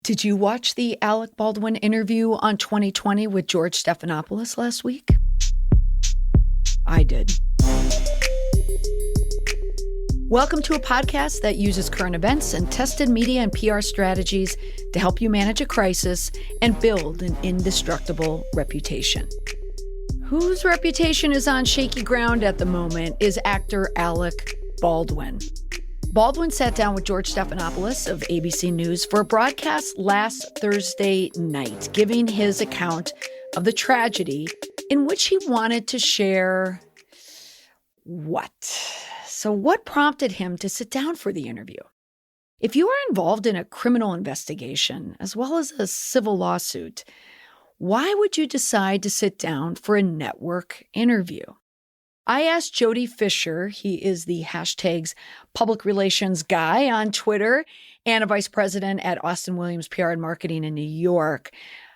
Did you watch the Alec Baldwin interview on 2020 with George Stephanopolus last week? I did. Welcome to a podcast that uses current events and tested media and PR strategies to help you manage a crisis and build an indestructible reputation. Whose reputation is on shaky ground at the moment is actor Alec Baldwin. Baldwin sat down with George Stephanopolus of ABC News for a broadcast last Thursday night, giving his account of the tragedy in which he wanted to share what? So what prompted him to sit down for the interview? If you are involved in a criminal investigation as well as a civil lawsuit, why would you decide to sit down for a network interview? I asked Jody Fisher, he is the hashtag's public relations guy on Twitter and a vice president at Austin Williams PR and Marketing in New York,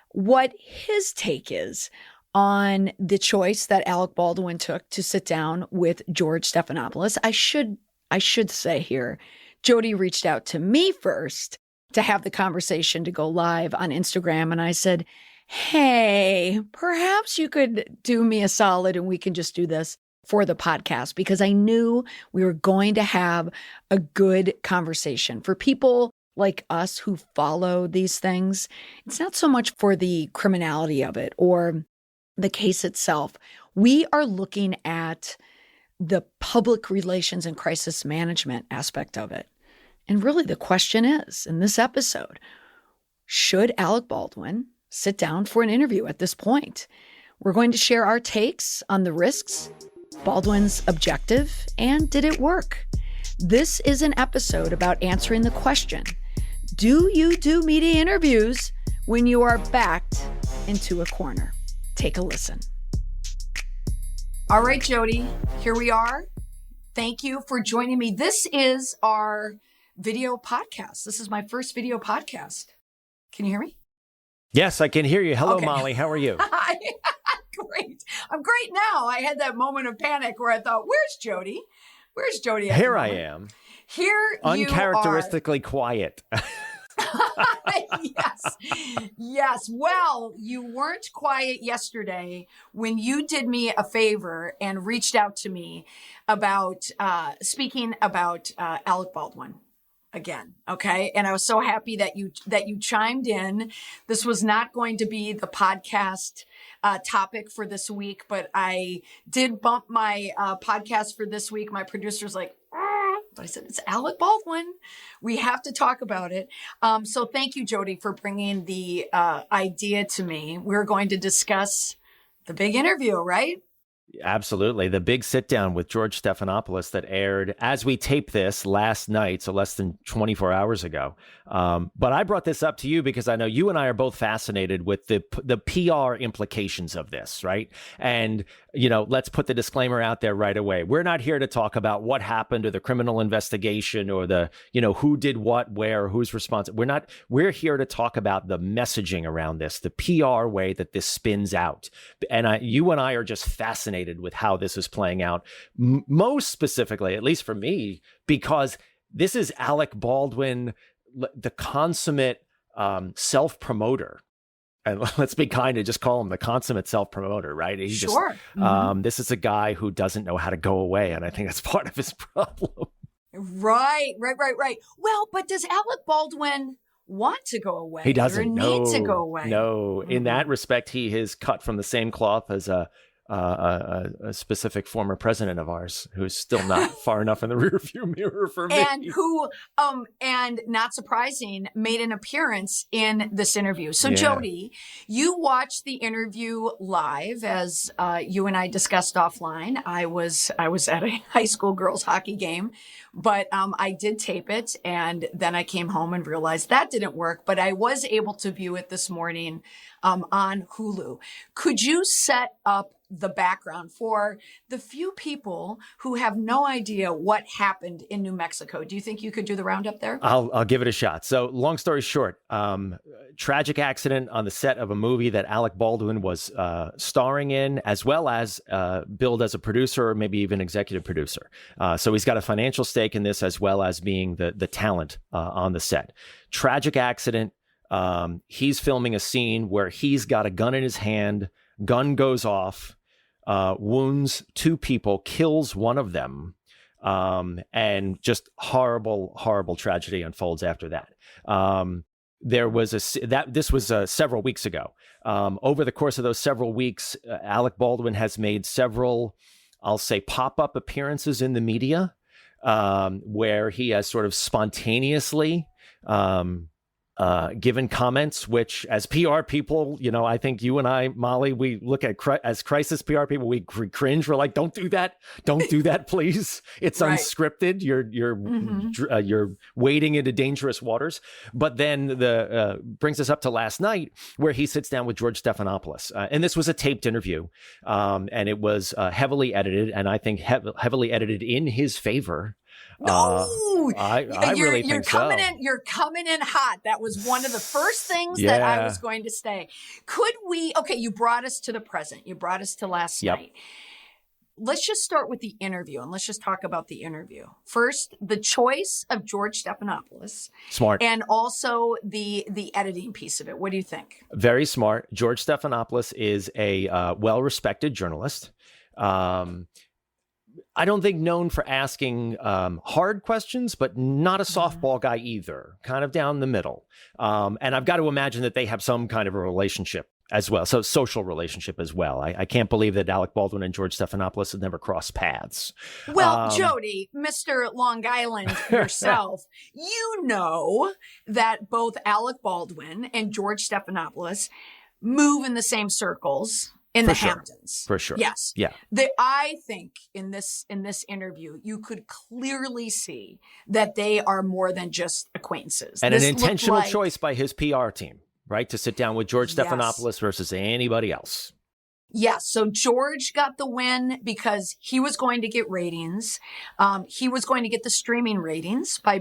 what his take is on the choice that Alec Baldwin took to sit down with George Stephanopolus. I should say here, Jody reached out to me first to have the conversation to go live on Instagram, and I said, hey, perhaps you could do me a solid and we can just do this for the podcast, because I knew we were going to have a good conversation. For people like us who follow these things, it's not so much for the criminality of it or the case itself. We are looking at the public relations and crisis management aspect of it. And really the question is, in this episode, should Alec Baldwin sit down for an interview at this point? We're going to share our takes on the risks, Baldwin's objective, and did it work? This is an episode about answering the question, do you do media interviews when you are backed into a corner? Take a listen. All right, Jody, here we are. Thank you for joining me. This is our video podcast. This is my first video podcast. Can you hear me? Yes, I can hear you. Hello, Okay. Molly. How are you? Hi. Great. I'm great now. I had that moment of panic where I thought, where's Jody? Where's Jody? Here I am. Here Uncharacteristically quiet. Yes. Yes. Well, you weren't quiet yesterday when you did me a favor and reached out to me about speaking about Alec Baldwin again. Okay. And I was so happy that you chimed in. This was not going to be the podcast topic for this week, but I did bump my podcast for this week. My producer's like, but I said, it's Alec Baldwin. We have to talk about it. So thank you, Jody, for bringing the idea to me. We're going to discuss the big interview, right? Absolutely. The big sit down with George Stephanopolus that aired as we tape this last night, so less than 24 hours ago. But I brought this up to you because I know you and I are both fascinated with the PR implications of this, right? And, you know, let's put the disclaimer out there right away. We're not here to talk about what happened or the criminal investigation or the, you know, who did what, where, who's responsible. We're here to talk about the messaging around this, the PR way that this spins out. And you and I are just fascinated with how this is playing out, most specifically, at least for me, because this is Alec Baldwin, the consummate self-promoter. And let's be kind and just call him the consummate self-promoter, right? He's Sure. Just, this is a guy who doesn't know how to go away. And I think that's part of his problem. Right. Well, but does Alec Baldwin want to go away? He doesn't or need to go away? No. In that respect, he is cut from the same cloth as a specific former president of ours who's still not far enough in the rearview mirror for me. And who, and not surprising, made an appearance in this interview. So, Yeah. Jody, you watched the interview live, as you and I discussed offline. I was at a high school girls hockey game, but I did tape it, and then I came home and realized that didn't work. But I was able to view it this morning on Hulu. Could you set up the background for the few people who have no idea what happened in New Mexico? Do you think you could do the roundup there? I'll give it a shot. So long story short, tragic accident on the set of a movie that Alec Baldwin was starring in, as well as billed as a producer or maybe even executive producer. So he's got a financial stake in this, as well as being the talent on the set. Tragic accident. He's filming a scene where he's got a gun in his hand, gun goes off, wounds two people, kills one of them, and just horrible, horrible tragedy unfolds after that. This was several weeks ago. Over the course of those several weeks, Alec Baldwin has made several, I'll say, pop-up appearances in the media, where he has sort of spontaneously given comments, which as PR people, I think you and I, Molly, we look at as crisis PR people, we cringe. We're like, don't do that. Don't do that, please. It's right. Unscripted. You're wading into dangerous waters. But then brings us up to last night where he sits down with George Stephanopolus. And this was a taped interview. And it was heavily edited, and I think heavily edited in his favor. No, I really think so. You're coming in hot. That was one of the first things that I was going to say. You brought us to the present. You brought us to last night. Let's just start with the interview, and let's just talk about the interview. First, the choice of George Stephanopolus. Smart. And also the editing piece of it. What do you think? Very smart. George Stephanopolus is a well-respected journalist. I don't think known for asking hard questions, but not a softball guy either, kind of down the middle. And I've got to imagine that they have some kind of a relationship as well, so social relationship as well. I can't believe that Alec Baldwin and George Stephanopolus have never crossed paths. Well, Jody, Mr. Long Island yourself, you know that both Alec Baldwin and George Stephanopolus move in the same circles. In the Hamptons. For sure. Yes. Yeah. I think in this interview, you could clearly see that they are more than just acquaintances. And an intentional choice by his PR team, right? To sit down with George Stephanopolus versus anybody else. Yes. So George got the win because he was going to get ratings. He was going to get the streaming ratings by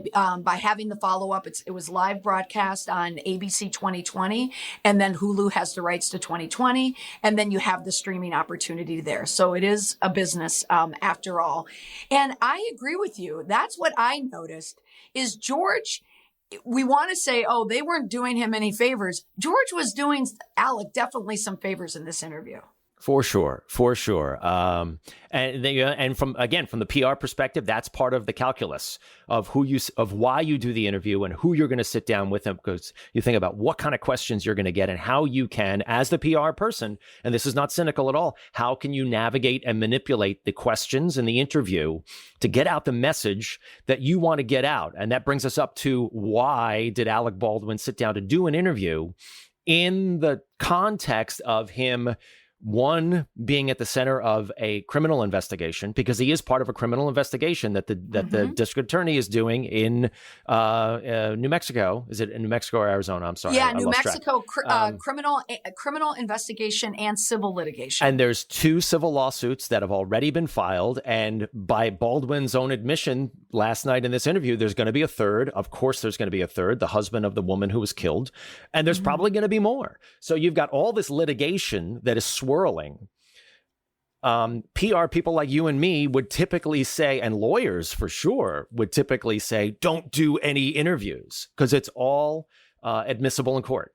having the follow-up. It was live broadcast on ABC 2020, and then Hulu has the rights to 2020, and then you have the streaming opportunity there. So it is a business after all. And I agree with you. That's what I noticed is George. We want to say, they weren't doing him any favors. George was doing Alec definitely some favors in this interview. For sure. And from the PR perspective, that's part of the calculus of why you do the interview and who you're going to sit down with them, because you think about what kind of questions you're going to get and how you can, as the PR person, and this is not cynical at all, how can you navigate and manipulate the questions in the interview to get out the message that you want to get out. And that brings us up to why did Alec Baldwin sit down to do an interview in the context of him one, being at the center of a criminal investigation, because he is part of a criminal investigation that the district attorney is doing in New Mexico. Is it in New Mexico or Arizona? I'm sorry. Yeah, New Mexico, criminal investigation and civil litigation. And there's 2 civil lawsuits that have already been filed. And by Baldwin's own admission last night in this interview, there's going to be a third. Of course, there's going to be a third, the husband of the woman who was killed. And there's probably going to be more. So you've got all this litigation that is swirling. PR people like you and me would typically say, and lawyers for sure would typically say, don't do any interviews because it's all admissible in court.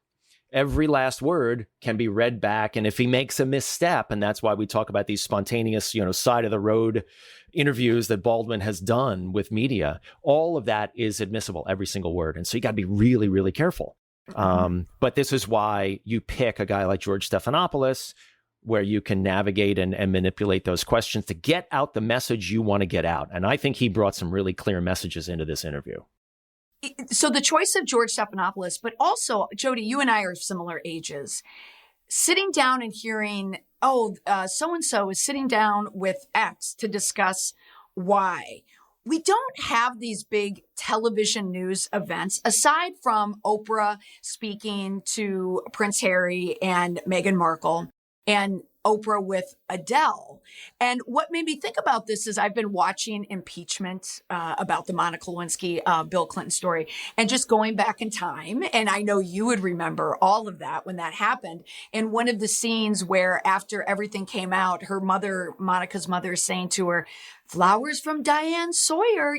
Every last word can be read back. And if he makes a misstep, and that's why we talk about these spontaneous, side of the road interviews that Baldwin has done with media, all of that is admissible, every single word. And so you got to be really, really careful. But this is why you pick a guy like George Stephanopolus, where you can navigate and manipulate those questions to get out the message you want to get out. And I think he brought some really clear messages into this interview. So the choice of George Stephanopolus, but also, Jody, you and I are similar ages. Sitting down and hearing, so-and-so is sitting down with X to discuss why. We don't have these big television news events, aside from Oprah speaking to Prince Harry and Meghan Markle, and Oprah with Adele. And what made me think about this is I've been watching impeachment about the Monica Lewinsky, Bill Clinton story, and just going back in time. And I know you would remember all of that when that happened. And one of the scenes where after everything came out, her mother, Monica's mother, is saying to her, flowers from Diane Sawyer,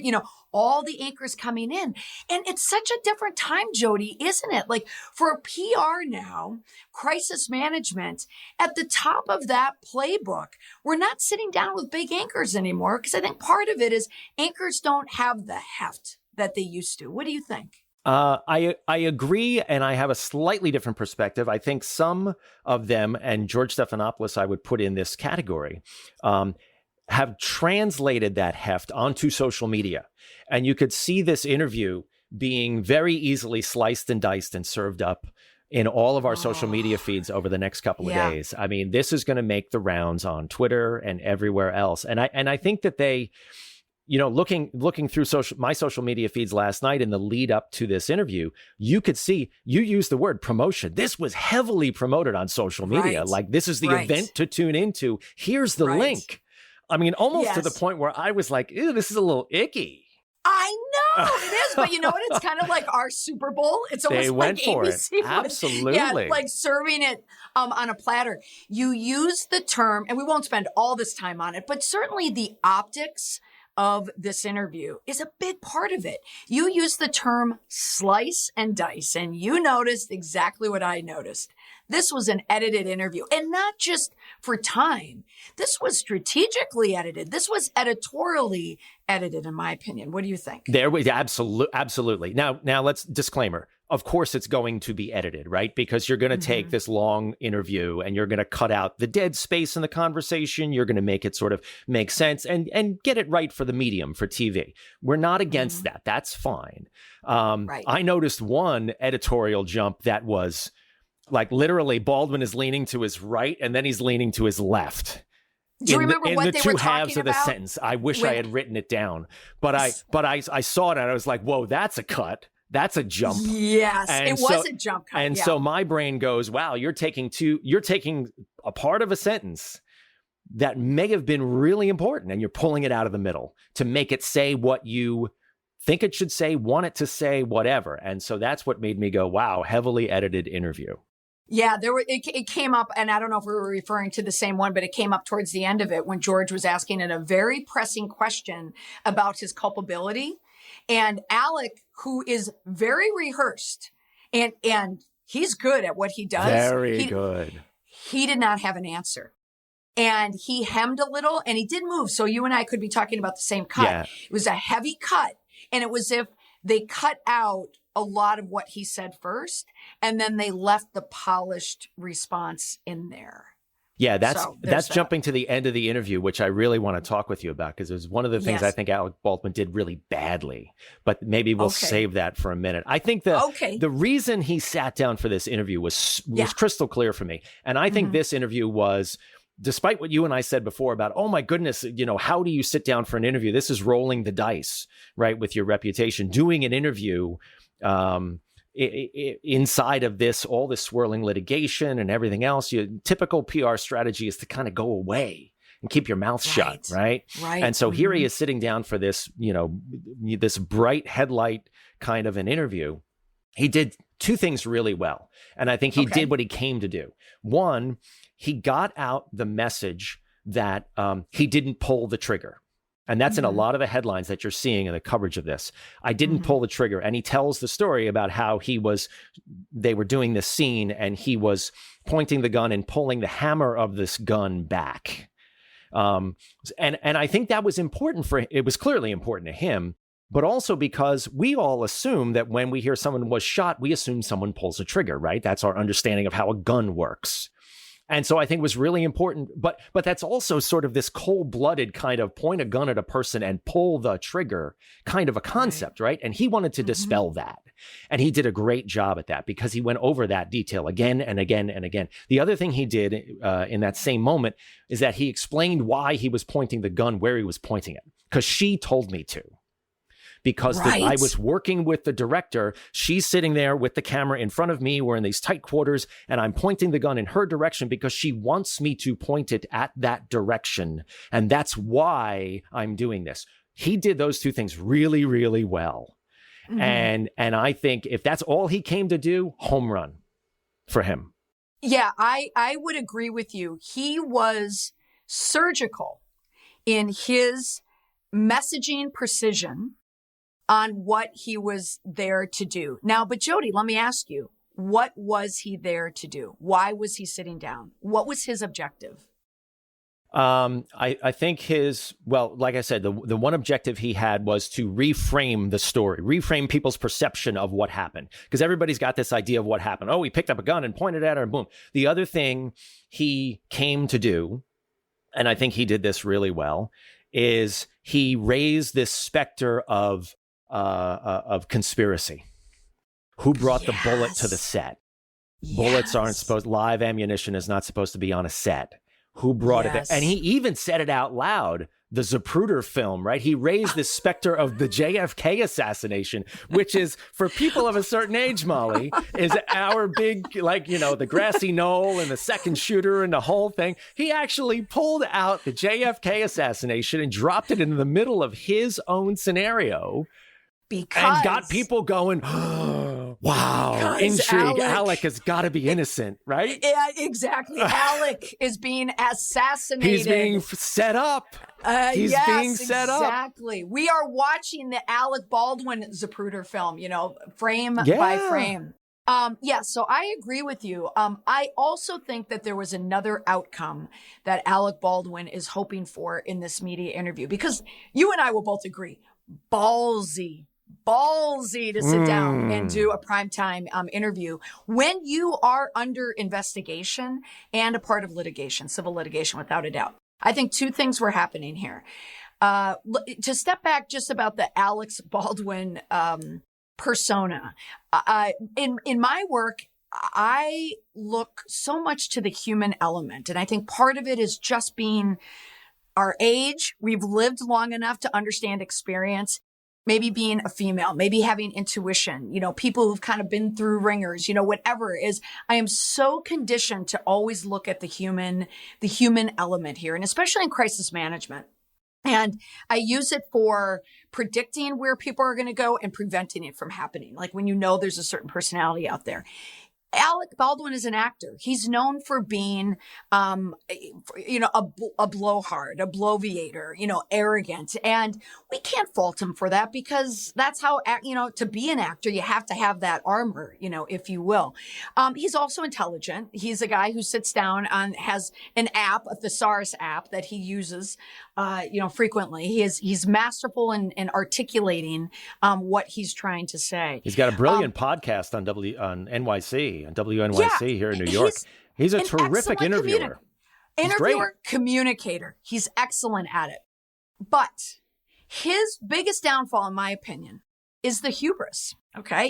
all the anchors coming in. And it's such a different time, Jody, isn't it? Like for PR now, crisis management, at the top of that playbook, we're not sitting down with big anchors anymore, because I think part of it is anchors don't have the heft that they used to. What do you think? I agree, and I have a slightly different perspective. I think some of them, and George Stephanopolus I would put in this category, have translated that heft onto social media. And you could see this interview being very easily sliced and diced and served up in all of our social media feeds over the next couple of days. I mean, this is going to make the rounds on Twitter and everywhere else. And I think that they... looking through my social media feeds last night in the lead up to this interview, you could see you used the word promotion. This was heavily promoted on social media. Right. Like, this is the event to tune into. Here's the link. I mean, almost to the point where I was like, ew, this is a little icky. I know it is, but you know what? It's kind of like our Super Bowl. It's almost like ABC. Absolutely. Like serving it on a platter. You use the term, and we won't spend all this time on it, but certainly the optics of this interview is a big part of it. You use the term slice and dice, and you noticed exactly what I noticed. This was an edited interview, and not just for time. This was strategically edited. This was editorially edited, in my opinion. What do you think? There was absolutely. Now let's disclaimer. Of course, it's going to be edited, right? Because you're going to take this long interview and you're going to cut out the dead space in the conversation. You're going to make it sort of make sense and get it right for the medium, for TV. We're not against that. That's fine. I noticed one editorial jump that was like literally Baldwin is leaning to his right and then he's leaning to his left. Do you remember what they were talking about? In the two halves of the sentence. I wish I had written it down, but I saw it and I was like, whoa, that's a cut. That's a jump. Yes, it was a jump cut. And so my brain goes, wow, you're taking a part of a sentence that may have been really important and you're pulling it out of the middle to make it say what you think it should say, want it to say, whatever. And so that's what made me go, wow, heavily edited interview. Yeah, it came up, and I don't know if we were referring to the same one, but it came up towards the end of it when George was asking it a very pressing question about his culpability. And Alec, who is very rehearsed, and he's good at what he does. Very good. He did not have an answer. And he hemmed a little, and he did move. So you and I could be talking about the same cut. Yeah. It was a heavy cut, and it was as if they cut out a lot of what he said first, and then they left the polished response in there. Yeah, that's jumping to the end of the interview, which I really want to talk with you about, because it was one of the things I think Alec Baldwin did really badly. But maybe we'll save that for a minute. I think the reason he sat down for this interview was crystal clear for me. And I think this interview was, despite what you and I said before about, oh my goodness, how do you sit down for an interview? This is rolling the dice, right, with your reputation. Doing an interview inside of all this swirling litigation and everything else, your typical PR strategy is to kind of go away and keep your mouth shut, right? And so here he is sitting down for this, this bright headlight kind of an interview. He did two things really well, and I think he did what he came to do. One, he got out the message that he didn't pull the trigger. And that's in a lot of the headlines that you're seeing in the coverage of this. I didn't pull the trigger. And he tells the story about how they were doing this scene and he was pointing the gun and pulling the hammer of this gun back. And I think that was important it was clearly important to him, but also because we all assume that when we hear someone was shot, we assume someone pulls a trigger, right? That's our understanding of how a gun works. And so I think it was really important, but that's also sort of this cold-blooded kind of point a gun at a person and pull the trigger kind of a concept, right? And he wanted to dispel that. And he did a great job at that because he went over that detail again and again and again. The other thing he did in that same moment is that he explained why he was pointing the gun where he was pointing it, because she told me to. Because I was working with the director. She's sitting there with the camera in front of me. We're in these tight quarters, and I'm pointing the gun in her direction because she wants me to point it at that direction. And that's why I'm doing this. He did those two things really, really well. And I think if that's all he came to do, home run for him. Yeah, I would agree with you. He was surgical in his messaging precision. on what he was there to do. Now, but Jody, let me ask you, what was he there to do? Why was he sitting down? What was his objective? I think like I said, the one objective he had was to reframe the story, reframe people's perception of what happened, because everybody's got this idea of what happened. Oh, he picked up a gun and pointed at her and boom. The other thing he came to do, and I think he did this really well, is he raised this specter of conspiracy. Who brought the bullet to the set? Bullets aren't live ammunition is not supposed to be on a set. Who brought it there? And he even said it out loud, the Zapruder film, right? He raised the specter of the JFK assassination, which is, for people of a certain age, Molly, is our big, the grassy knoll and the second shooter and the whole thing. He actually pulled out the JFK assassination and dropped it into the middle of his own scenario. And got people going, oh, wow, intrigue. Alec has got to be innocent, right? Yeah, exactly. Alec is being assassinated. He's being set up. He's being set up. Exactly. We are watching the Alec Baldwin Zapruder film, frame by frame. So I agree with you. I also think that there was another outcome that Alec Baldwin is hoping for in this media interview, because you and I will both agree, ballsy to sit down and do a primetime interview when you are under investigation and a part of litigation, civil litigation, without a doubt. I think two things were happening here. To step back just about the Alec Baldwin persona, in my work, I look so much to the human element. And I think part of it is just being our age. We've lived long enough to understand experience. Maybe being a female, maybe having intuition, people who've kind of been through ringers, whatever it is. I am so conditioned to always look at the human element here, and especially in crisis management. And I use it for predicting where people are going to go and preventing it from happening. Like when there's a certain personality out there. Alec Baldwin is an actor. He's known for being, a blowhard, a bloviator, arrogant. And we can't fault him for that, because that's how, to be an actor, you have to have that armor, if you will. He's also intelligent. He's a guy who sits down has an app, a thesaurus app that he uses, frequently. He's masterful in articulating, what he's trying to say. He's got a brilliant podcast on NYC. And WNYC here in New York. He's a terrific interviewer. Communicator. He's excellent at it. But his biggest downfall, in my opinion, is the hubris,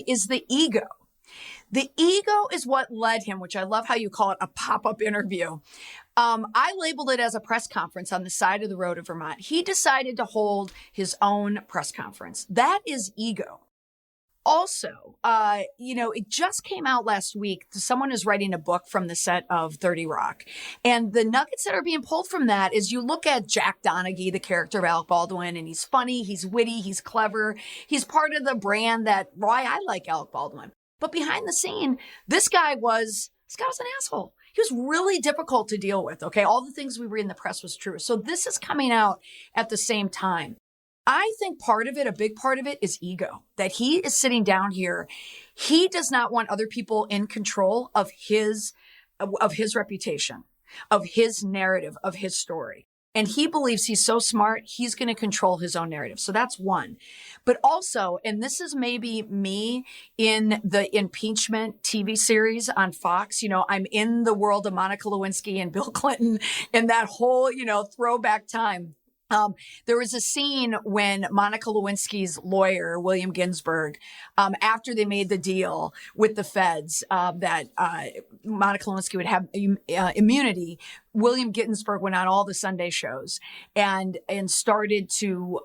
is the ego. The ego is what led him, which I love how you call it a pop-up interview. I labeled it as a press conference on the side of the road of Vermont. He decided to hold his own press conference. That is ego. Also, it just came out last week. Someone is writing a book from the set of 30 Rock. And the nuggets that are being pulled from that is you look at Jack Donaghy, the character of Alec Baldwin, and he's funny, he's witty, he's clever. He's part of the brand why I like Alec Baldwin. But behind the scene, this guy was an asshole. He was really difficult to deal with, All the things we read in the press was true. So this is coming out at the same time. I think a big part of it is ego, that he is sitting down here. He does not want other people in control of his reputation, of his narrative, of his story. And he believes he's so smart, he's going to control his own narrative. So that's one. But also, and this is maybe me in the impeachment TV series on Fox, I'm in the world of Monica Lewinsky and Bill Clinton and that whole, throwback time. There was a scene when Monica Lewinsky's lawyer, William Ginsburg, after they made the deal with the feds that Monica Lewinsky would have immunity, William Ginsburg went on all the Sunday shows and started to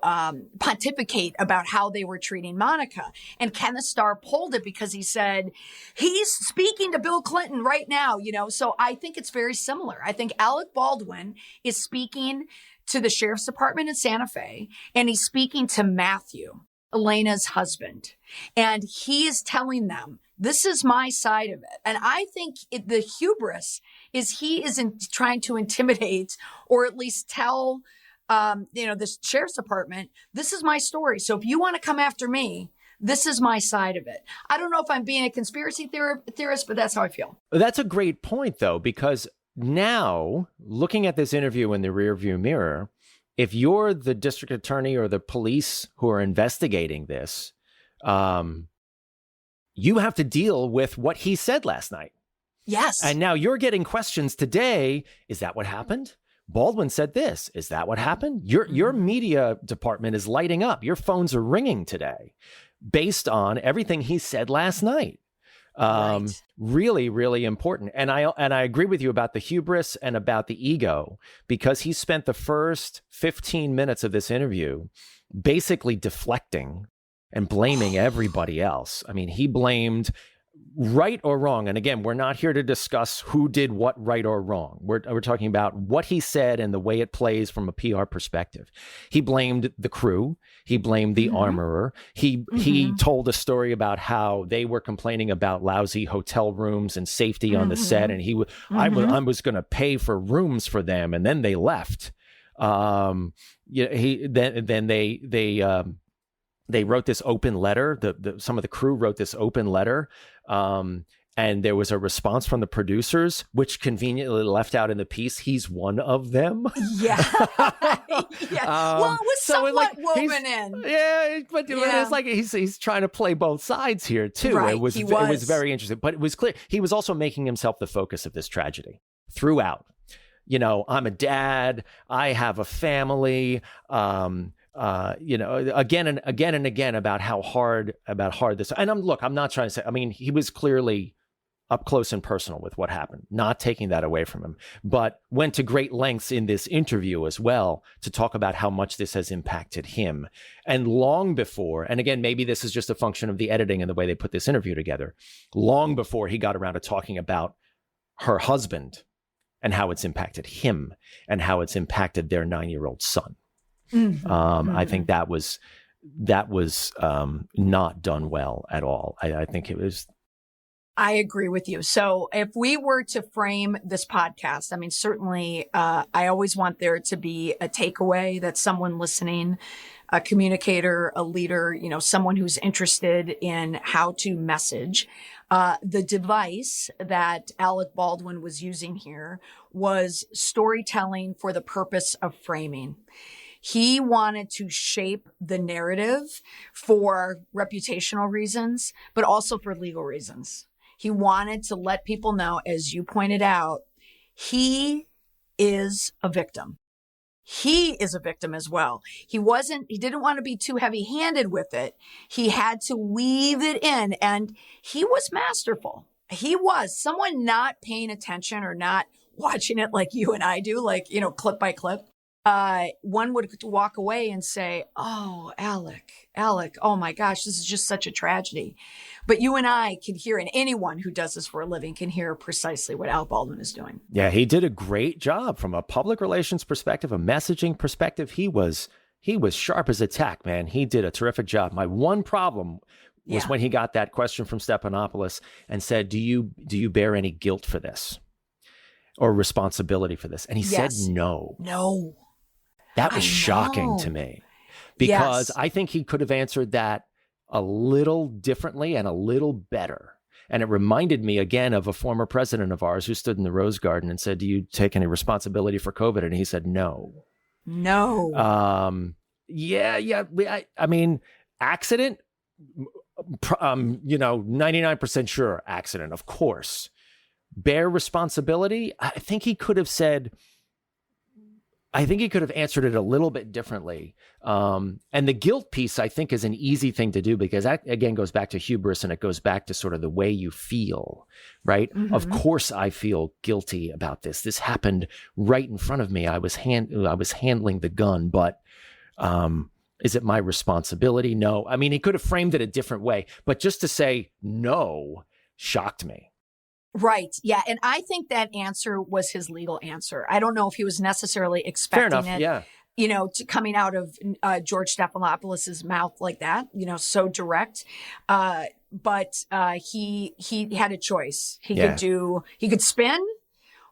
pontificate about how they were treating Monica. And Kenneth Starr pulled it because he said, he's speaking to Bill Clinton right now, So I think it's very similar. I think Alec Baldwin is speaking to the sheriff's department in Santa Fe, and he's speaking to Matthew, Elena's husband, and he is telling them, this is my side of it. And I think the hubris is he isn't trying to intimidate or at least tell this sheriff's department, this is my story. So if you want to come after me, this is my side of it. I don't know if I'm being a conspiracy theorist, but that's how I feel. That's a great point, though, because now looking at this interview in the rearview mirror, if you're the district attorney or the police who are investigating this, you have to deal with what he said last night. Yes. And now you're getting questions today. Is that what happened? Baldwin said this. Is that what happened? Your media department is lighting up. Your phones are ringing today based on everything he said last night. Right. Really, really important. And I agree with you about the hubris and about the ego, because he spent the first 15 minutes of this interview basically deflecting and blaming everybody else. I mean, he blamed right or wrong. And again, we're not here to discuss who did what right or wrong. We're talking about what he said and the way it plays from a PR perspective. He blamed the crew. He blamed the armorer. He told a story about how they were complaining about lousy hotel rooms and safety on the set. And I was going to pay for rooms for them. And then they left. Then they wrote this open letter. Some of the crew wrote this open letter. And there was a response from the producers, which conveniently left out in the piece, he's one of them. Yeah. Well, it was somewhat woven in. Yeah, but it's like he's trying to play both sides here, too. Right, it was very interesting. But it was clear he was also making himself the focus of this tragedy throughout. I'm a dad. I have a family. Again and again about how hard this. And I'm not trying to say, I mean, he was clearly up close and personal with what happened, not taking that away from him, but went to great lengths in this interview as well to talk about how much this has impacted him. And long before, and again, maybe this is just a function of the editing and the way they put this interview together, long before he got around to talking about her husband and how it's impacted him and how it's impacted their 9-year-old son. I think that was not done well at all. I think it was. I agree with you. So if we were to frame this podcast, I mean, certainly I always want there to be a takeaway that someone listening, a communicator, a leader, someone who's interested in how to message. The device that Alec Baldwin was using here was storytelling for the purpose of framing. He wanted to shape the narrative for reputational reasons, but also for legal reasons. He wanted to let people know, as you pointed out, he is a victim. He is a victim as well. He didn't want to be too heavy-handed with it. He had to weave it in, and he was masterful. He was. Someone not paying attention or not watching it like you and I do, like, clip by clip. One would walk away and say, oh, Alec, oh my gosh, this is just such a tragedy. But you and I can hear, and anyone who does this for a living can hear precisely what Alec Baldwin is doing. Yeah, he did a great job from a public relations perspective, a messaging perspective. He was sharp as a tack, man. He did a terrific job. My one problem was when he got that question from Stephanopolus and said, do you bear any guilt for this or responsibility for this? And he said no. No. That was shocking to me, because I think he could have answered that a little differently and a little better. And it reminded me again of a former president of ours who stood in the Rose Garden and said, do you take any responsibility for COVID? And he said, no. No. I mean, accident, 99% sure accident, of course. Bear responsibility. I think he could have answered it a little bit differently. And the guilt piece, I think, is an easy thing to do, because that, again, goes back to hubris, and it goes back to sort of the way you feel, right? Mm-hmm. Of course, I feel guilty about this. This happened right in front of me. I was handling the gun, but is it my responsibility? No. I mean, he could have framed it a different way, but just to say no shocked me. Right. Yeah. And I think that answer was his legal answer. I don't know if he was necessarily expecting coming out of George Stephanopoulos' mouth like that, so direct. But he had a choice. He could spin,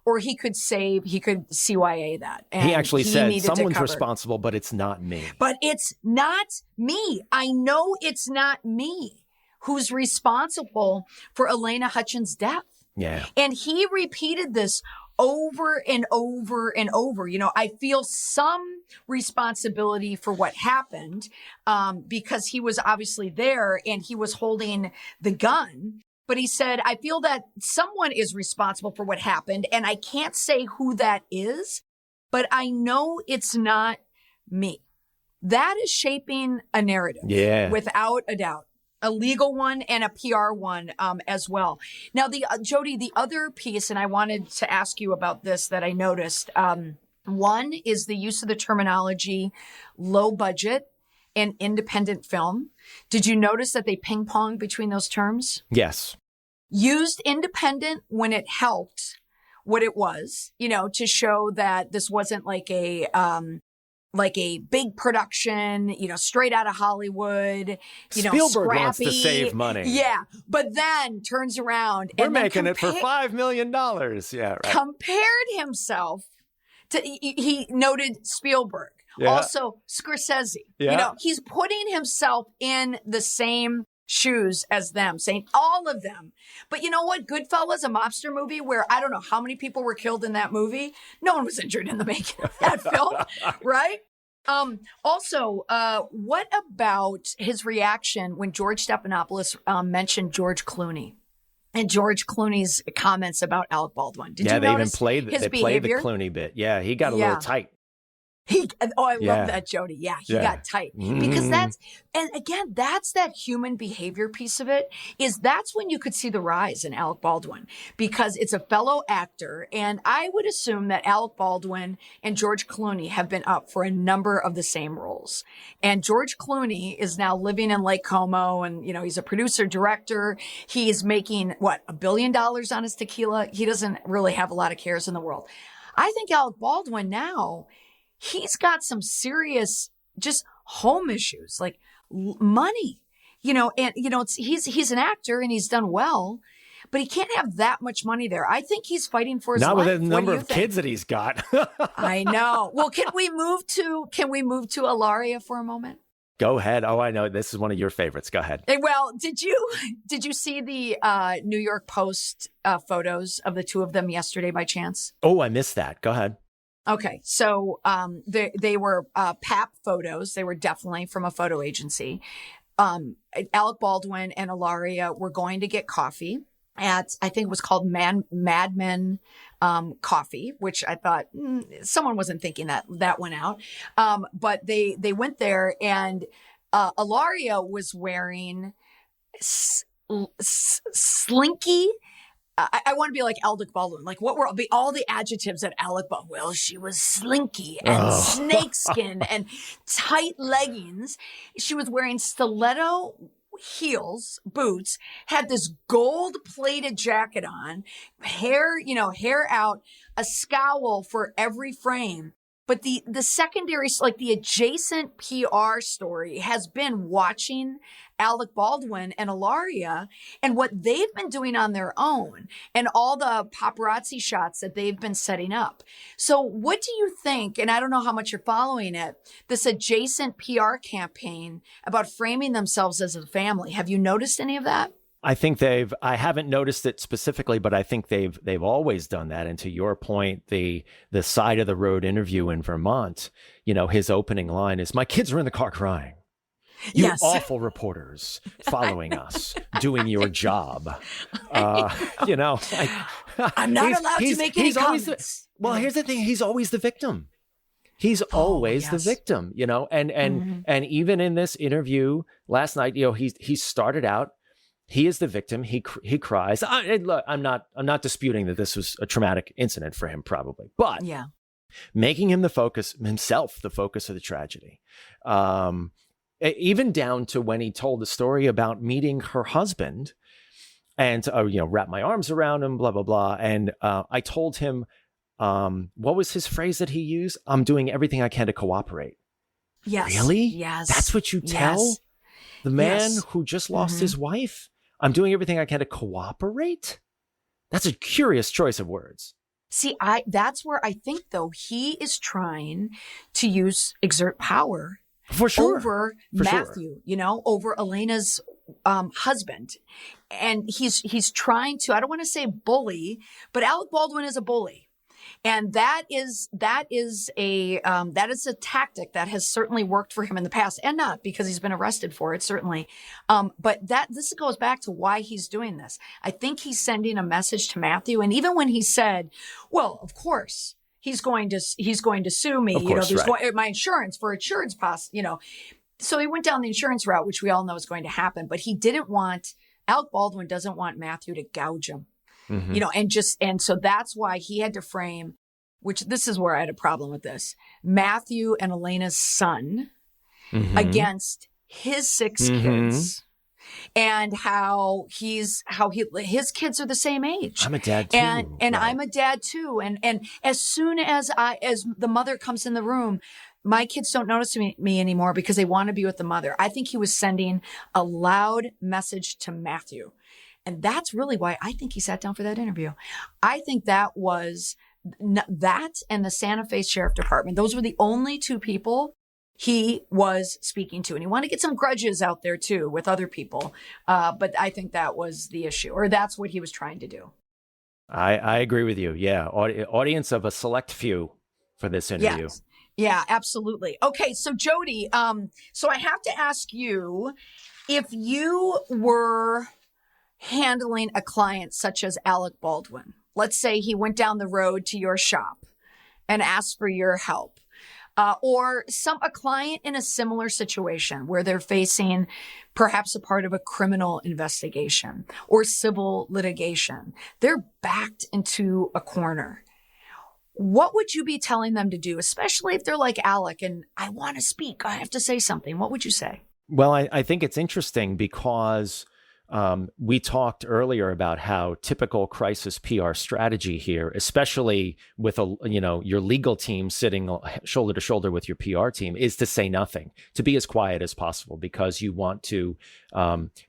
or he could CYA that. And he actually said someone's cover. responsible, but it's not me. But it's not me. I know it's not me who's responsible for Halyana Hutchins' death. Yeah. And he repeated this over and over and over. You know, I feel some responsibility for what happened because he was obviously there and he was holding the gun. But he said, I feel that someone is responsible for what happened, and I can't say who that is, but I know it's not me. That is shaping a narrative, without a doubt, a legal one and a PR one as well. Now, Jody, the other piece, and I wanted to ask you about this that I noticed, one is the use of the terminology low budget and independent film. Did you notice that they ping pong between those terms? Yes. Used independent when it helped what it was, you know, to show that this wasn't like a big production, you know, straight out of Hollywood, Spielberg scrappy. Wants to save money. Yeah. But then turns around We're making it for $5 million. Yeah. Right. Compared himself to, he noted Spielberg. Yeah. Also, Scorsese, you know, he's putting himself in the same shoes as them, saying all of them. But you know what? Goodfellas, a mobster movie where I don't know how many people were killed in that movie. No one was injured in the making of that film, right? Also, what about his reaction when George Stephanopolus mentioned George Clooney? And George Clooney's comments about Alec Baldwin. Did you notice played the Clooney bit. Yeah, he got a little tight. I love that, Jody. Yeah, he got tight because that's that human behavior piece of it. That's when you could see the rise in Alec Baldwin because it's a fellow actor. And I would assume that Alec Baldwin and George Clooney have been up for a number of the same roles. And George Clooney is now living in Lake Como and, you know, he's a producer, director. He is making, $1 billion on his tequila. He doesn't really have a lot of cares in the world. I think Alec Baldwin now, he's got some serious just home issues like money, you know, and, you know, he's an actor and he's done well, but he can't have that much money there. I think he's fighting for his life. Not with the number of kids that he's got. I know. Well, can we move to Hilaria for a moment? Go ahead. Oh, I know. This is one of your favorites. Go ahead. Well, did you see the New York Post photos of the two of them yesterday by chance? Oh, I missed that. Go ahead. Okay, so they were PAP photos. They were definitely from a photo agency. Alec Baldwin and Hilaria were going to get coffee at, I think it was called Mad Men Coffee, which I thought someone wasn't thinking that went out. But they went there and Hilaria was wearing slinky. I want to be like Alec Baldwin. Like, what were all the adjectives that Alec Baldwin? Well, she was slinky and snakeskin and tight leggings. She was wearing stiletto heels, boots, had this gold-plated jacket on, hair out, a scowl for every frame. But the secondary, like the adjacent PR story has been watching Alec Baldwin and Hilaria and what they've been doing on their own and all the paparazzi shots that they've been setting up. So what do you think, and I don't know how much you're following it, this adjacent PR campaign about framing themselves as a family? Have you noticed any of that? I think I haven't noticed it specifically, but I think they've always done that. And to your point, the side of the road interview in Vermont, you know, his opening line is, "My kids are in the car crying. You awful reporters following us, doing your job." You know, I'm not allowed to make any comments. Here's the thing. He's always the victim. He's always the victim, you know, and even in this interview last night, you know, he started out, he is the victim. He cries. Look, I'm not disputing that this was a traumatic incident for him, probably, but making him the focus of the tragedy. Even down to when he told the story about meeting her husband and, wrap my arms around him, blah, blah, blah. And I told him, what was his phrase that he used? "I'm doing everything I can to cooperate." Yes. Really? Yes. That's what you tell the man who just lost his wife? "I'm doing everything I can to cooperate"? That's a curious choice of words. See, that's where I think, though, he is trying to exert power For sure. over For Matthew, sure. Over Elena's husband. And he's trying to, I don't want to say bully, but Alec Baldwin is a bully. And that is a tactic that has certainly worked for him in the past, and not because he's been arrested for it, certainly. But this goes back to why he's doing this. I think he's sending a message to Matthew. And even when he said, well, of course, he's going to sue me, of course, right. My insurance for insurance costs, So he went down the insurance route, which we all know is going to happen. But Alec Baldwin doesn't want Matthew to gouge him. Mm-hmm. And so that's why he had to frame, which this is where I had a problem with this, Matthew and Elena's son mm-hmm. against his 6 mm-hmm. kids, and how his kids are the same age. I'm a dad too. And right. I'm a dad too. And as soon as the mother comes in the room, my kids don't notice me anymore because they want to be with the mother. I think he was sending a loud message to Matthew. And that's really why I think he sat down for that interview. I think that was that and the Santa Fe Sheriff Department. Those were the only 2 people he was speaking to. And he wanted to get some grudges out there, too, with other people. But I think that was the issue, or that's what he was trying to do. I agree with you. Yeah. Audience of a select few for this interview. Yes. Yeah, absolutely. Okay. So, Jody, so I have to ask you, if you were handling a client such as Alec Baldwin, let's say he went down the road to your shop and asked for your help, or a client in a similar situation where they're facing perhaps a part of a criminal investigation or civil litigation, they're backed into a corner. What would you be telling them to do, especially if they're like Alec and I want to speak, I have to say something? What would you say? Well, I think it's interesting because we talked earlier about how typical crisis PR strategy here, especially with your legal team sitting shoulder to shoulder with your PR team, is to say nothing, to be as quiet as possible, because you want to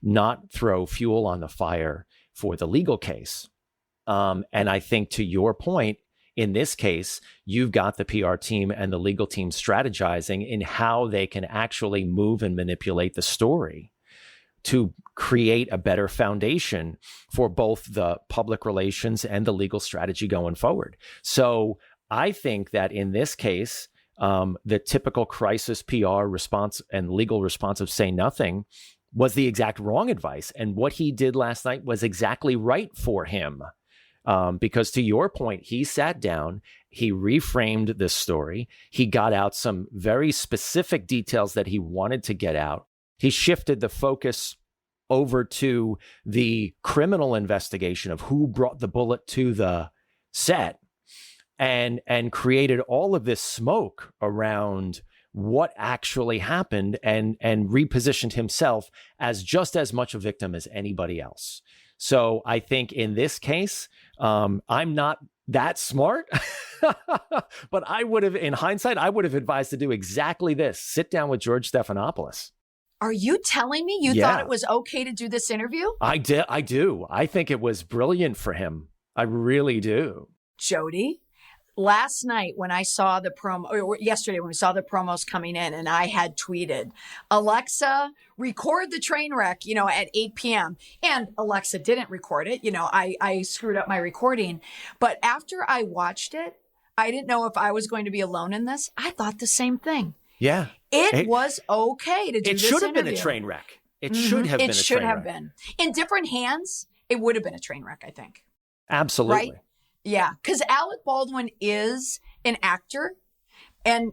not throw fuel on the fire for the legal case. And I think, to your point, in this case, you've got the PR team and the legal team strategizing in how they can actually move and manipulate the story to create a better foundation for both the public relations and the legal strategy going forward. So I think that in this case, the typical crisis PR response and legal response of say nothing was the exact wrong advice. And what he did last night was exactly right for him. Because to your point, he sat down, he reframed this story, he got out some very specific details that he wanted to get out. He shifted the focus over to the criminal investigation of who brought the bullet to the set, and created all of this smoke around what actually happened, and repositioned himself as just as much a victim as anybody else. So I think in this case, I'm not that smart, but I would have, in hindsight, I would have advised to do exactly this: sit down with George Stephanopolus. Are you telling me you thought it was okay to do this interview? I do. I think it was brilliant for him. I really do. Jody, last night when I saw the promo, or yesterday when we saw the promos coming in, and I had tweeted, Alexa, record the train wreck, at 8 p.m. And Alexa didn't record it. I screwed up my recording. But after I watched it, I didn't know if I was going to be alone in this. I thought the same thing. Yeah. It was okay to do this interview. It should have been a train wreck. It should have been a train wreck. It should have been. In different hands, it would have been a train wreck, I think. Absolutely. Right? Yeah, because Alec Baldwin is an actor, and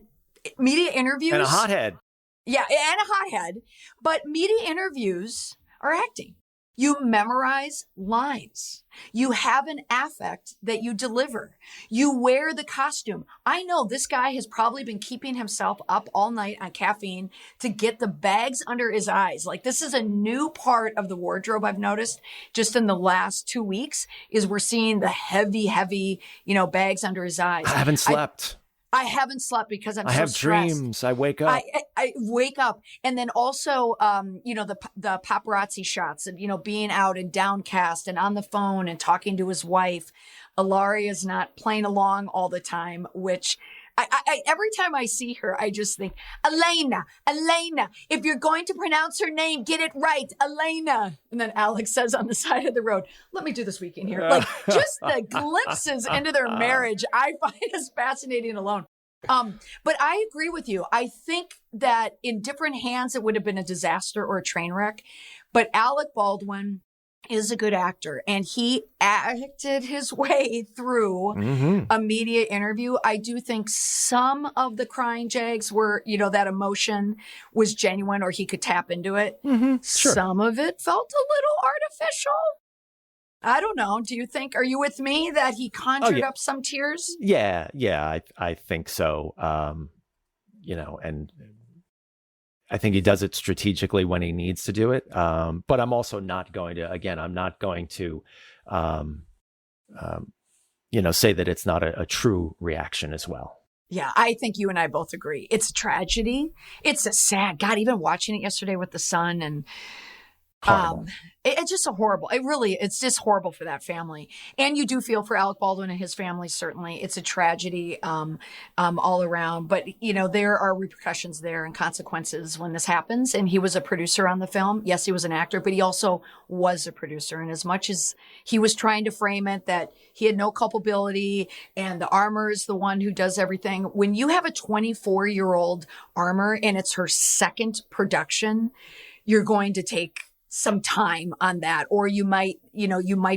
media interviews... And a hothead. Yeah, and a hothead. But media interviews are acting. You memorize lines. You have an affect that you deliver. You wear the costume. I know this guy has probably been keeping himself up all night on caffeine to get the bags under his eyes. Like, this is a new part of the wardrobe I've noticed just in the last 2 weeks, is we're seeing the heavy, bags under his eyes. I haven't slept. I haven't slept because I have stressed. dreams. I wake up. I wake up. And then also, the paparazzi shots and, being out and downcast and on the phone and talking to his wife. Ilaria's not playing along all the time, which I every time I see her, I just think, Elena, if you're going to pronounce her name, get it right, Elena. And then Alex says on the side of the road, let me do this weekend here. Like just the glimpses into their marriage, I find is fascinating alone. But I agree with you. I think that in different hands, it would have been a disaster or a train wreck. But Alec Baldwin is a good actor, and he acted his way through a media interview. I do think some of the crying jags were, that emotion was genuine, or he could tap into it. Sure. Some of it felt a little artificial. I don't know. Do you think, are you with me that he conjured up some tears? Yeah, I think so. And I think he does it strategically when he needs to do it. But I'm also not going to, say that it's not a true reaction as well. Yeah, I think you and I both agree. It's a tragedy. It's a sad, God, even watching it yesterday with the son and it's just it's just horrible for that family. And you do feel for Alec Baldwin and his family, certainly. It's a tragedy all around. But, there are repercussions there and consequences when this happens. And he was a producer on the film. Yes, he was an actor, but he also was a producer. And as much as he was trying to frame it that he had no culpability and the armor is the one who does everything, when you have a 24-year-old armor and it's her second production, you're going to take some time on that, or you might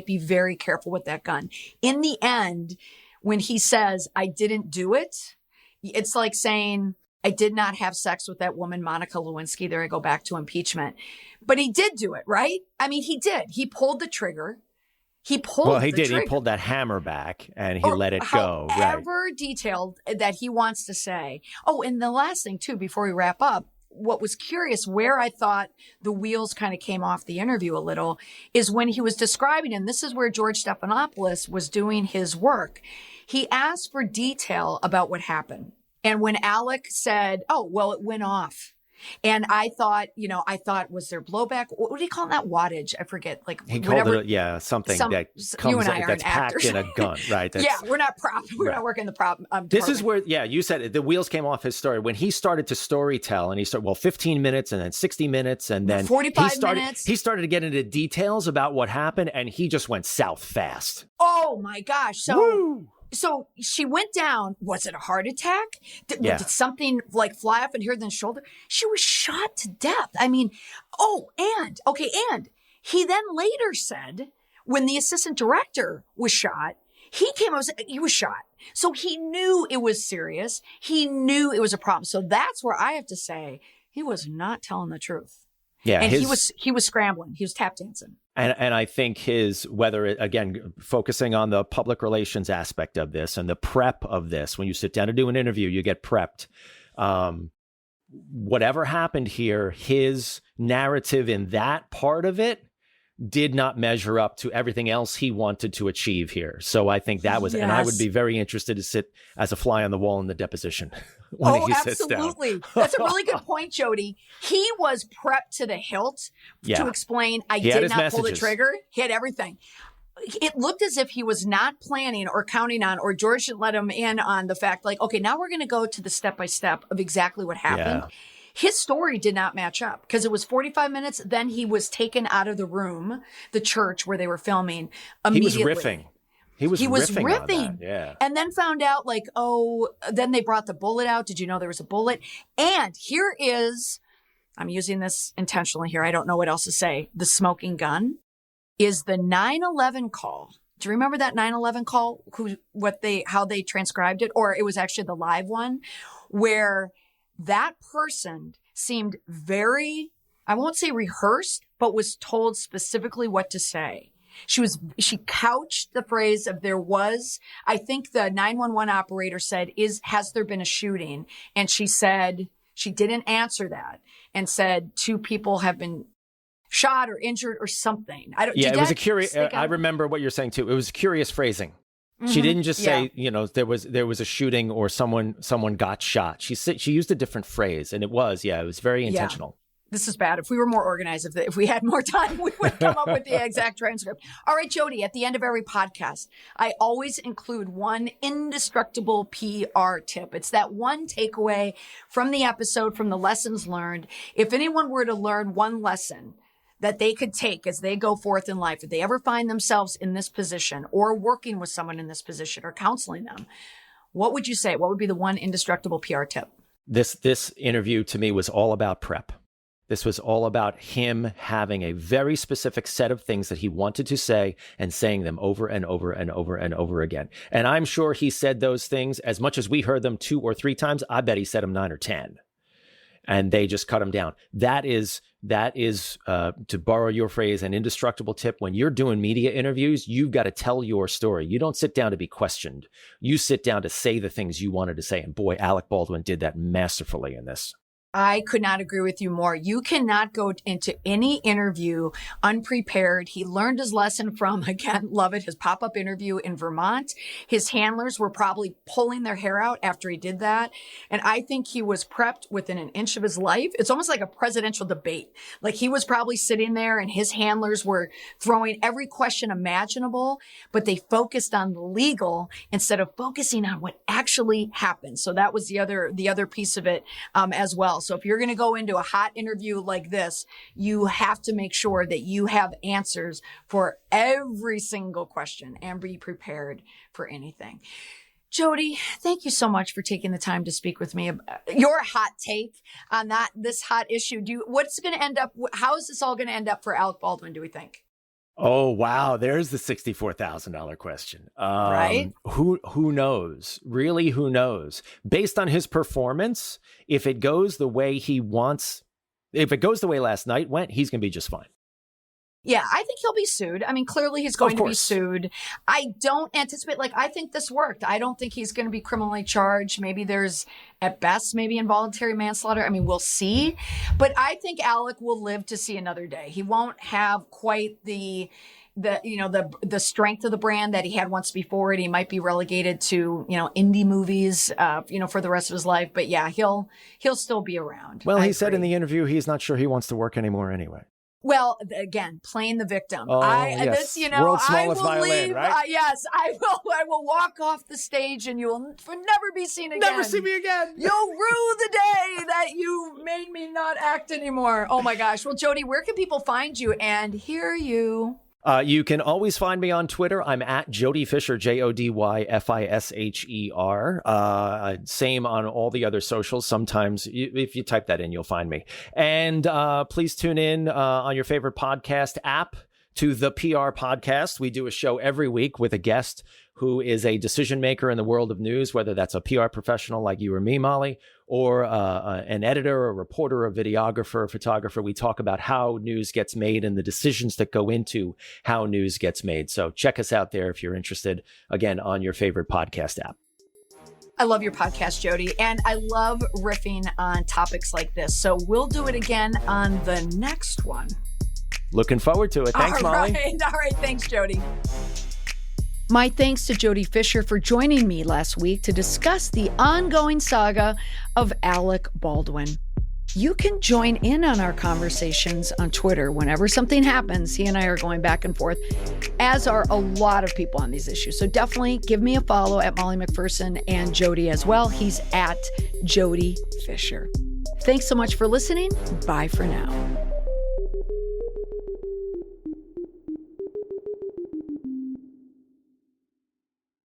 be very careful with that gun. In the end, when he says, I didn't do it, it's like saying, I did not have sex with that woman, Monica Lewinsky. There I go back to impeachment. But he did do it, right? I mean, he did. He pulled the trigger. He pulled He pulled that hammer back and he let it go. However detailed that he wants to say. Oh, and the last thing, too, before we wrap up, what was curious, where I thought the wheels kind of came off the interview a little, is when he was describing, and this is where George Stephanopolus was doing his work, he asked for detail about what happened. And when Alec said, oh, well, it went off. And I thought, was there blowback? What do you call that? Wattage? I forget. Like he called it, something that comes that's packed in a gun, right? We're not prop. We're not working the prop. This is where, you said it, the wheels came off his story when he started to storytell, and he started 15 minutes, and then 60 minutes, and then 45 minutes. He started to get into details about what happened, and he just went south fast. Oh my gosh! So she went down. Was it a heart attack? Did something like fly off and hit her in the shoulder? She was shot to death. I mean, and he then later said when the assistant director was shot, he came out and said he was shot. So he knew it was serious. He knew it was a problem. So that's where I have to say he was not telling the truth. Yeah, and he was scrambling. He was tap dancing. And I think focusing on the public relations aspect of this and the prep of this, when you sit down to do an interview, you get prepped. Whatever happened here, his narrative in that part of it did not measure up to everything else he wanted to achieve here. So I think that was, and I would be very interested to sit as a fly on the wall in the deposition when he sits down. Absolutely. That's a really good point, Jody. He was prepped to the hilt to explain, I did not pull the trigger. He had everything. It looked as if he was not planning or counting on, or George should let him in on the fact, like, okay, now we're going to go to the step-by-step of exactly what happened. Yeah. His story did not match up because it was 45 minutes. Then he was taken out of the room, the church where they were filming, immediately. He was riffing. On that. Yeah. And then found out then they brought the bullet out. Did you know there was a bullet? And here is, I'm using this intentionally here. I don't know what else to say. The smoking gun is the 9/11 call. Do you remember that 9/11 call? How they transcribed it? Or it was actually the live one where that person seemed very, I won't say rehearsed, but was told specifically what to say. She couched the phrase of I think the 911 operator said, has there been a shooting? And she said, she didn't answer that and said 2 people have been shot or injured or something. It was a curious, I remember what you're saying too. It was curious phrasing. She didn't just say, there was a shooting or someone got shot. She used a different phrase, and it was very intentional. This is bad. If we were more organized, if we had more time, we would come up with the exact transcript. All right, Jody, at the end of every podcast, I always include one indestructible PR tip. It's that one takeaway from the episode, from the lessons learned. If anyone were to learn one lesson that they could take as they go forth in life, if they ever find themselves in this position or working with someone in this position or counseling them, what would you say? What would be the one indestructible PR tip? This interview to me was all about prep. This was all about him having a very specific set of things that he wanted to say and saying them over and over and over and over again. And I'm sure he said those things as much as we heard them 2 or 3 times. I bet he said them 9 or 10. And they just cut him down. That is, to borrow your phrase, an indestructible tip. When you're doing media interviews, you've got to tell your story. You don't sit down to be questioned. You sit down to say the things you wanted to say. And boy, Alec Baldwin did that masterfully in this. I could not agree with you more. You cannot go into any interview unprepared. He learned his lesson from, again, love it, his pop-up interview in Vermont. His handlers were probably pulling their hair out after he did that. And I think he was prepped within an inch of his life. It's almost like a presidential debate. Like he was probably sitting there and his handlers were throwing every question imaginable, but they focused on the legal instead of focusing on what actually happened. So that was the other piece of it as well. So if you're going to go into a hot interview like this, you have to make sure that you have answers for every single question and be prepared for anything. Jody, thank you so much for taking the time to speak with me. Your hot take on this hot issue. What's going to end up? How is this all going to end up for Alec Baldwin, do we think? Oh, wow. There's the $64,000 question. Right? Who knows? Really, who knows? Based on his performance, if it goes the way he wants, if it goes the way last night went, he's going to be just fine. Yeah, I think he'll be sued. I mean, clearly he's going to be sued. I don't anticipate, I think this worked. I don't think he's going to be criminally charged. Maybe there's, at best, maybe involuntary manslaughter. I mean, we'll see. But I think Alec will live to see another day. He won't have quite the strength of the brand that he had once before, and he might be relegated to, indie movies, for the rest of his life. But yeah, he'll still be around. Well, he said in the interview, he's not sure he wants to work anymore anyway. Well, again, playing the victim. Yes. World's smallest violin, right? Yes, I will walk off the stage and you will never be seen again. Never see me again. You'll rue the day that you made me not act anymore. Oh my gosh. Well, Jody, where can people find you and hear you? You can always find me on Twitter. I'm at Jody Fisher, JodyFisher. Same on all the other socials. Sometimes if you type that in, you'll find me. And please tune in on your favorite podcast app to the PR Podcast. We do a show every week with a guest who is a decision maker in the world of news, whether that's a PR professional like you or me, Molly, or an editor, a reporter, a videographer, a photographer. We talk about how news gets made and the decisions that go into how news gets made. So check us out there if you're interested, again, on your favorite podcast app. I love your podcast, Jody, and I love riffing on topics like this. So we'll do it again on the next one. Looking forward to it. Thanks, Molly. All right. Thanks, Jody. My thanks to Jody Fisher for joining me last week to discuss the ongoing saga of Alec Baldwin. You can join in on our conversations on Twitter. Whenever something happens, he and I are going back and forth, as are a lot of people on these issues. So definitely give me a follow at Molly McPherson and Jody as well. He's at Jody Fisher. Thanks so much for listening. Bye for now.